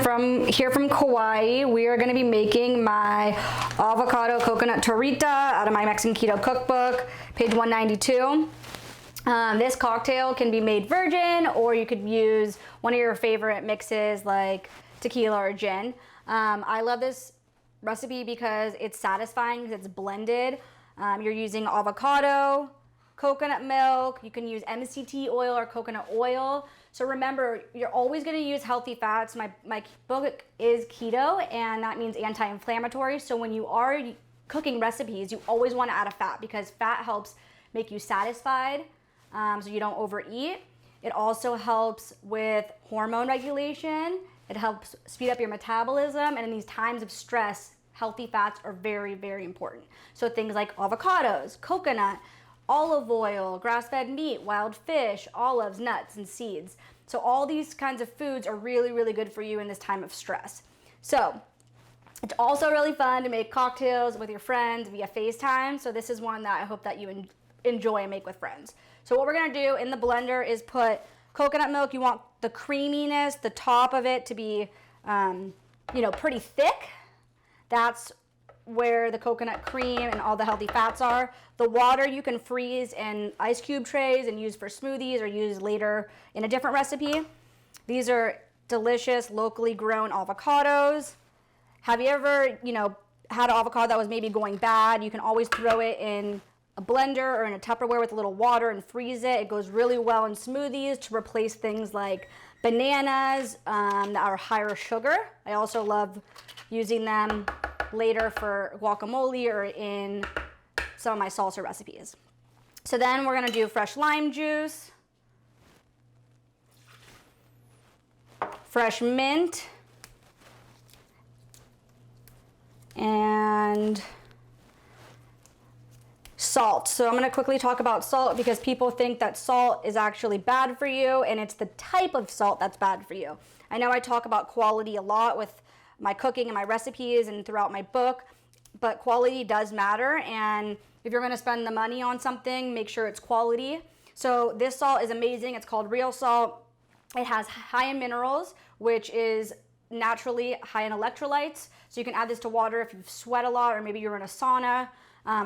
From Kauai. We are going to be making my avocado coconut torrita out of my Mexican keto cookbook, page 192. This cocktail can be made virgin, or you could use one of your favorite mixes like tequila or gin. I love this recipe because it's satisfying because it's blended. You're using avocado, coconut milk, you can use MCT oil or coconut oil. So remember, you're always going to use healthy fats. My book is keto, and that means anti-inflammatory. So when you are cooking recipes, you always want to add a fat because fat helps make you satisfied, so you don't overeat. It also helps with hormone regulation. It helps speed up your metabolism, and in these times of stress, healthy fats are very, very important. So things like avocados, coconut, olive oil, grass-fed meat, wild fish, olives, nuts, and seeds. So all these kinds of foods are really, really good for you in this time of stress. So it's also really fun to make cocktails with your friends via FaceTime. So this is one that I hope that you enjoy and make with friends. So what we're gonna do in the blender is put coconut milk. You want the creaminess, the top of it to be, pretty thick. That's where the coconut cream and all the healthy fats are. The water you can freeze in ice cube trays and use for smoothies or use later in a different recipe. These are delicious, locally grown avocados. Have you ever, had an avocado that was maybe going bad? You can always throw it in a blender or in a Tupperware with a little water and freeze it. It goes really well in smoothies to replace things like bananas that are higher sugar. I also love using them later for guacamole or in some of my salsa recipes. So then we're gonna do fresh lime juice, fresh mint, and salt. So I'm gonna quickly talk about salt because people think that salt is actually bad for you, and it's the type of salt that's bad for you. I know I talk about quality a lot with my cooking and my recipes and throughout my book, but quality does matter, and if you're gonna spend the money on something, make sure it's quality. So this salt is amazing. It's called real salt. It has high in minerals, which is naturally high in electrolytes. So you can add this to water if you sweat a lot or maybe you're in a sauna.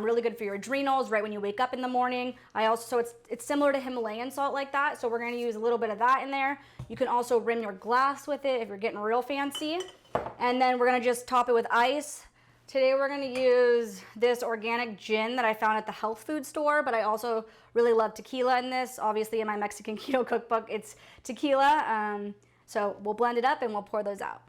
Really good for your adrenals right when you wake up in the morning. So it's similar to Himalayan salt like that. So we're gonna use a little bit of that in there. You can also rim your glass with it if you're getting real fancy. And then we're gonna just top it with ice. Today we're gonna use this organic gin that I found at the health food store, but I also really love tequila in this. Obviously in my Mexican keto cookbook, it's tequila. So we'll blend it up and we'll pour those out.